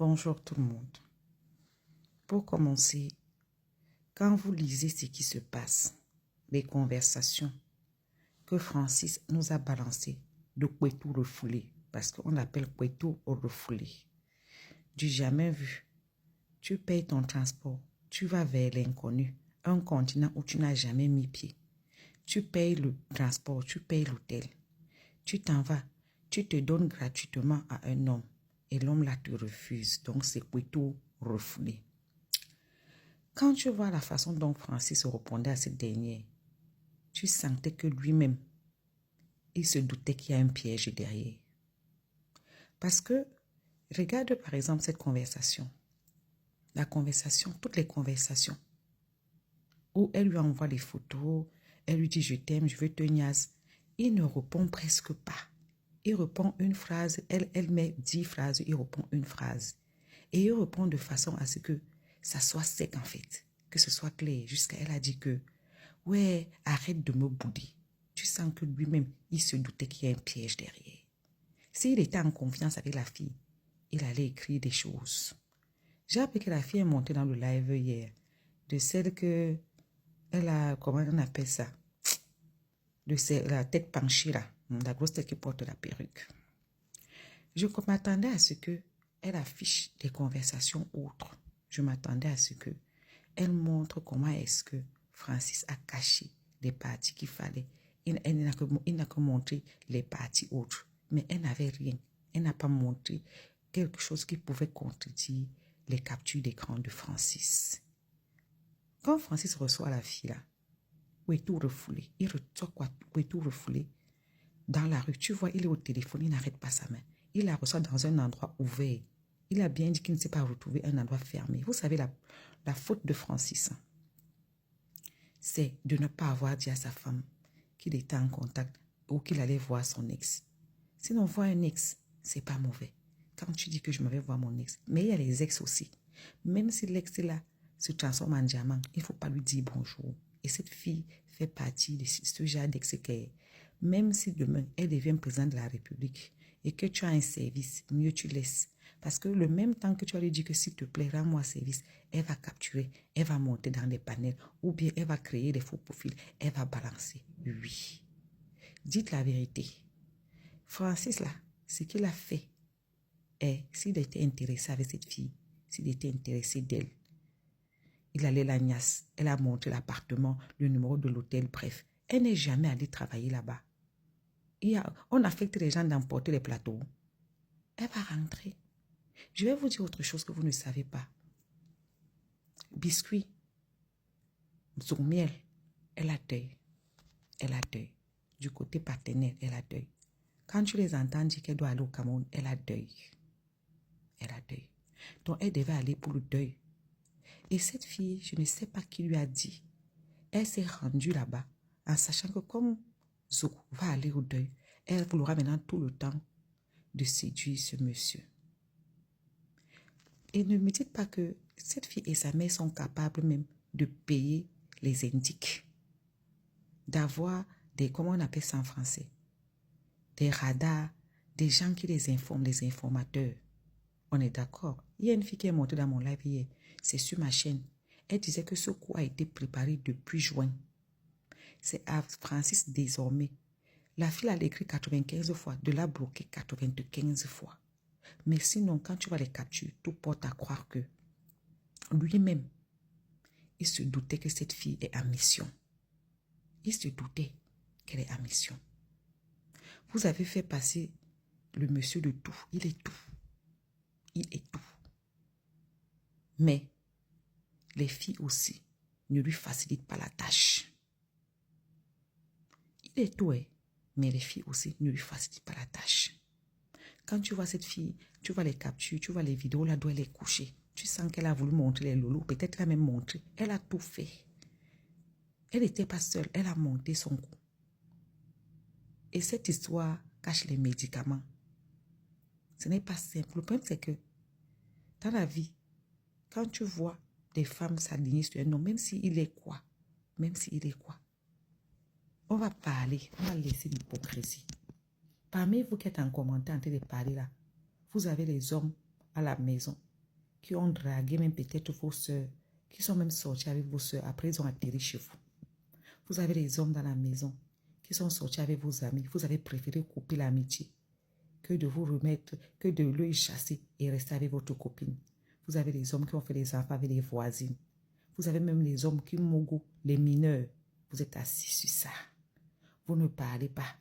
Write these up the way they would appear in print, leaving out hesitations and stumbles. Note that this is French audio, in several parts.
Bonjour tout le monde. Pour commencer, quand vous lisez ce qui se passe, les conversations que Francis nous a balancées de Kwetu refoulé, parce qu'on l'appelle Kwetu au refoulé, du jamais vu, tu payes ton transport, tu vas vers l'inconnu, un continent où tu n'as jamais mis pied. Tu payes le transport, tu payes l'hôtel. Tu t'en vas, tu te donnes gratuitement à un homme et l'homme là te refuse. Donc c'est Kwetu refoulé. Quand tu vois la façon dont Francis répondait à cette dernière, tu sentais que lui-même, il se doutait qu'il y a un piège derrière. Parce que, regarde par exemple cette conversation. La conversation, toutes les conversations, où elle lui envoie des photos, elle lui dit « je t'aime, je veux te niaise ». Il ne répond presque pas. Il répond une phrase, elle met 10 phrases, il répond une phrase. Et il répond de façon à ce que ça soit sec en fait, que ce soit clair. Jusqu'à elle a dit que « ouais, arrête de me bouder ». Tu sens que lui-même, il se doutait qu'il y a un piège derrière. S'il était en confiance avec la fille, il allait écrire des choses. J'ai appris que la fille est montée dans le live hier, de celle que elle a, comment on appelle ça, de la tête penchée là, la grosse tête qui porte la perruque. Je m'attendais à ce que elle affiche des conversations autres. Je m'attendais à ce que elle montre comment est-ce que Francis a caché les parties qu'il fallait. Il n'a que montré les parties autres. Mais elle n'avait rien. Elle n'a pas montré quelque chose qui pouvait contredire les captures d'écran de Francis. Quand Francis reçoit la fille là, Kwetu refoulé, il reçoit Kwetu refoulé dans la rue. Tu vois, il est au téléphone, il n'arrête pas sa main. Il la reçoit dans un endroit ouvert. Il a bien dit qu'il ne s'est pas retrouvé un endroit fermé. Vous savez, la faute de Francis, c'est de ne pas avoir dit à sa femme qu'il était en contact ou qu'il allait voir son ex. Sinon, voir un ex, c'est pas mauvais. Quand tu dis que je m'en vais voir mon ex, mais il y a les ex aussi. Même si l'ex là se transforme en diamant, il ne faut pas lui dire bonjour. Et cette fille fait partie de ce genre d'ex qu'elle est. Même si demain, elle devient présidente de la République et que tu as un service, mieux tu laisses. Parce que le même temps que tu vas lui dire que s'il te plaît, rends-moi service, elle va capturer, elle va monter dans les panels ou bien elle va créer des faux profils, elle va balancer. Oui. Dites la vérité. Francis, là, ce qu'il a fait est, s'il était intéressé avec cette fille, s'il était intéressé d'elle, il allait la niasse, elle a montré l'appartement, le numéro de l'hôtel, bref. Elle n'est jamais allée travailler là-bas. On affecte les gens d'emporter les plateaux. Elle va rentrer. Je vais vous dire autre chose que vous ne savez pas. Biscuit, Zourmiel, elle a deuil. Elle a deuil. Du côté partenaire, elle a deuil. Quand tu les entends dire qu'elle doit aller au Cameroun, elle a deuil. Elle a deuil. Donc, elle devait aller pour le deuil. Et cette fille, je ne sais pas qui lui a dit, elle s'est rendue là-bas en sachant que comme Zou va aller au deuil, elle aura maintenant tout le temps de séduire ce monsieur. Et ne me dites pas que cette fille et sa mère sont capables même de payer les indiques, d'avoir des, comment on appelle ça en français, des radars, des gens qui les informent, des informateurs. On est d'accord. Il y a une fille qui est montée dans mon live hier, c'est sur ma chaîne. Elle disait que ce coup a été préparé depuis juin. C'est à Francis désormais. La fille a écrit 95 fois, de la bloquer 95 fois. Mais sinon, quand tu vas les capturer, tout porte à croire que lui-même, il se doutait que cette fille est en mission. Il se doutait qu'elle est en mission. Vous avez fait passer le monsieur de tout. Il est tout. Il est tout. Mais les filles aussi ne lui facilitent pas la tâche. Il est tout, mais les filles aussi ne lui facilitent pas la tâche. Quand tu vois cette fille, tu vois les captures, tu vois les vidéos là d'où elle est couchée. Tu sens qu'elle a voulu montrer les loulous. Peut-être qu'elle a même montré. Elle a tout fait. Elle n'était pas seule. Elle a monté son cou. Et cette histoire cache les médicaments. Ce n'est pas simple. Le problème, c'est que dans la vie, quand tu vois des femmes s'aligner sur un homme, même s'il est quoi, on va parler, on va laisser l'hypocrisie. Parmi vous qui êtes en commentaire en train de parler là, vous avez les hommes à la maison. qui ont dragué même peut-être vos soeurs, qui sont même sortis avec vos soeurs, après ils ont atterri chez vous. Vous avez des hommes dans la maison qui sont sortis avec vos amis. Vous avez préféré couper l'amitié que de vous remettre, que de le chasser et rester avec votre copine. Vous avez des hommes qui ont fait des enfants avec les voisines. Vous avez même les hommes qui mogou, les mineurs. Vous êtes assis sur ça. Vous ne parlez pas.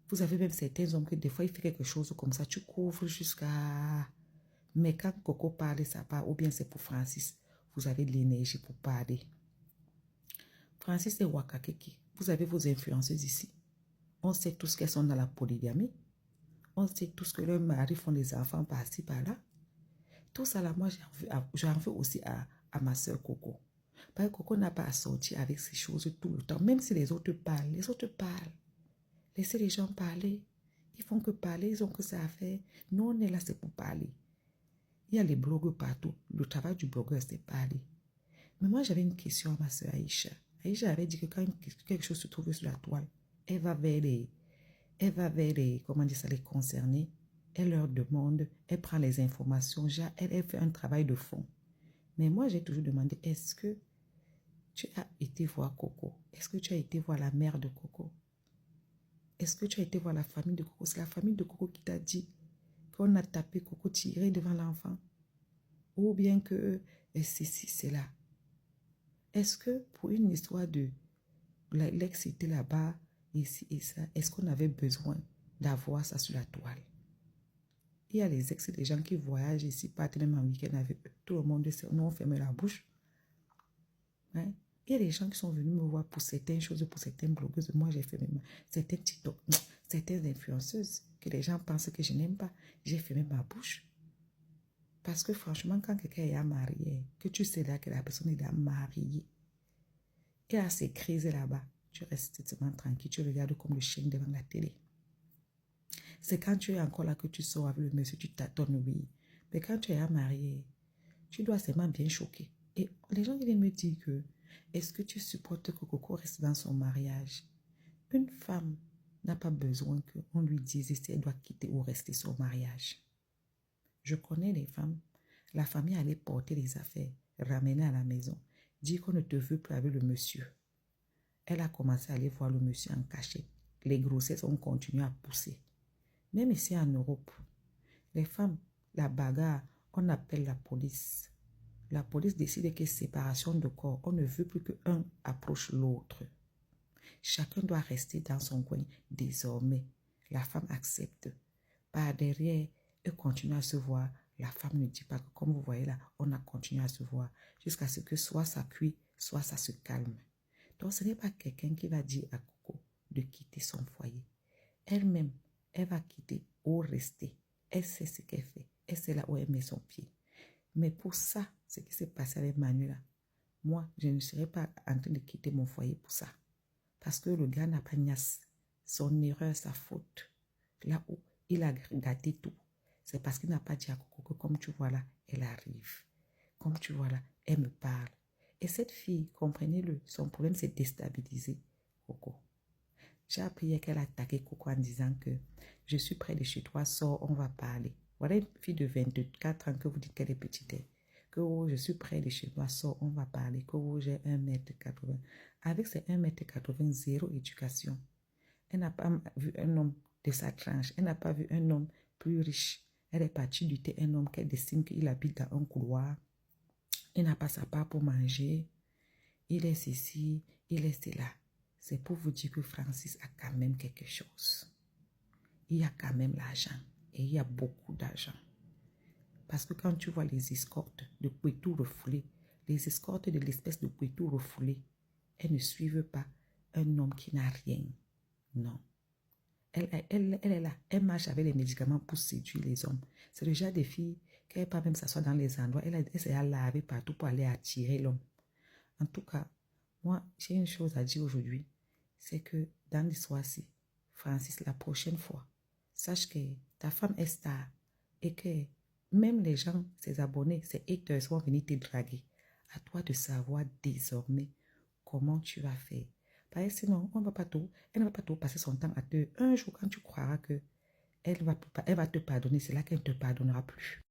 Vous avez même certains hommes que des fois, il fait quelque chose comme ça. Tu couvres jusqu'à... Mais quand Coco parle, ça part. Ou bien c'est pour Francis. Vous avez de l'énergie pour parler. Francis et Wakakeki, vous avez vos influenceuses ici. On sait tous qu'elles sont dans la polygamie. On sait tous que leurs maris font des enfants par-ci, par-là. Tout ça là, moi, j'en veux aussi à ma soeur Coco. Parce que Coco n'a pas à sortir avec ces choses tout le temps. Même si les autres parlent, les autres parlent. Laissez les gens parler. Ils font que parler, ils ont que ça à faire. Nous, on est là, c'est pour parler. Il y a les blogueurs partout. Le travail du blogueur, c'est parler. Mais moi, j'avais une question à ma soeur Aïcha. Aïcha avait dit que quand quelque chose se trouve sur la toile, elle va vers les, comment dire ça, les concernés. Elle leur demande, elle prend les informations, elle fait un travail de fond. Mais moi, j'ai toujours demandé, est-ce que tu as été voir Coco? Est-ce que tu as été voir la mère de Coco? Est-ce que tu as été voir la famille de Coco? C'est la famille de Coco qui t'a dit qu'on a tapé Coco tiré devant l'enfant? Ou bien que ceci, c'est là. Est-ce que pour une histoire de l'ex était là-bas, ici et ça, est-ce qu'on avait besoin d'avoir ça sur la toile? Il y a les ex, des gens qui voyagent ici, partent même en week-end avec eux. Tout le monde, nous on ferme la bouche. Hein? Il y a des gens qui sont venus me voir pour certaines choses, pour certaines blogueuses. Moi, j'ai fermé certaines TikTok, certaines influenceuses que les gens pensent que je n'aime pas. J'ai fermé ma bouche. Parce que franchement, quand quelqu'un est marié, que tu sais là que la personne est mariée, et à ces crises là-bas, tu restes tranquille, tu regardes comme le chien devant la télé. C'est quand tu es encore là que tu sors avec le monsieur, tu t'attends, oui. Mais quand tu es marié, tu dois seulement bien choquer. Et les gens viennent me dire que, est-ce que tu supportes que Coco reste dans son mariage? Une femme n'a pas besoin qu'on lui dise si elle doit quitter ou rester son mariage. Je connais les femmes. La famille allait porter les affaires, ramener à la maison, dire qu'on ne te veut plus avec le monsieur. Elle a commencé à aller voir le monsieur en cachette. Les grossesses ont continué à pousser. Même ici en Europe, les femmes, la bagarre, on appelle la police. La police décide que séparation de corps, on ne veut plus qu'un approche l'autre. Chacun doit rester dans son coin. Désormais, la femme accepte. Par derrière, eux continuent à se voir. La femme ne dit pas que, comme vous voyez là, on a continué à se voir jusqu'à ce que soit ça cuit, soit ça se calme. Donc, ce n'est pas quelqu'un qui va dire à Coco de quitter son foyer. Elle-même, elle va quitter ou rester. Elle sait ce qu'elle fait. Elle sait là où elle met son pied. Mais pour ça, ce qui s'est passé avec Manuela, moi, je ne serais pas en train de quitter mon foyer pour ça. Parce que le gars n'a pas niasse. Son erreur, sa faute. Là où il a gâté tout. C'est parce qu'il n'a pas dit à Coco que comme tu vois là, elle arrive. Comme tu vois là, elle me parle. Et cette fille, comprenez-le, son problème c'est déstabiliser Coco. J'ai appris qu'elle a attaqué Coco en disant que je suis près de chez toi, sors, on va parler. Voilà une fille de 24 ans que vous dites qu'elle est petite. Que oh, je suis près de chez toi, sors, on va parler. Que oh, j'ai 1m80. Avec ses 1m80, zéro éducation. Elle n'a pas vu un homme de sa tranche. Elle n'a pas vu un homme plus riche. Elle est partie du thé, un homme qu'elle estime qu'il habite dans un couloir. Il n'a pas sa part pour manger. Il est ici, il est là. C'est pour vous dire que Francis a quand même quelque chose. Il y a quand même l'argent. Et il y a beaucoup d'argent. Parce que quand tu vois les escortes de Pouetou refoulés, les escortes de l'espèce de Pouetou refoulés, elles ne suivent pas un homme qui n'a rien. Non. Elle est là. Elle marche avec les médicaments pour séduire les hommes. C'est le genre de fille qui n'est pas même s'asseoir dans les endroits. Elle essaie à laver partout pour aller attirer l'homme. En tout cas, moi, j'ai une chose à dire aujourd'hui. C'est que dans l'histoire-ci, Francis, la prochaine fois, sache que ta femme est star et que même les gens, ses abonnés, ses haters vont venir te draguer. À toi de savoir désormais comment tu vas faire. Parce que sinon, elle ne va pas tout passer son temps à te... Un jour, quand tu croiras que elle va te pardonner, c'est là qu'elle ne te pardonnera plus.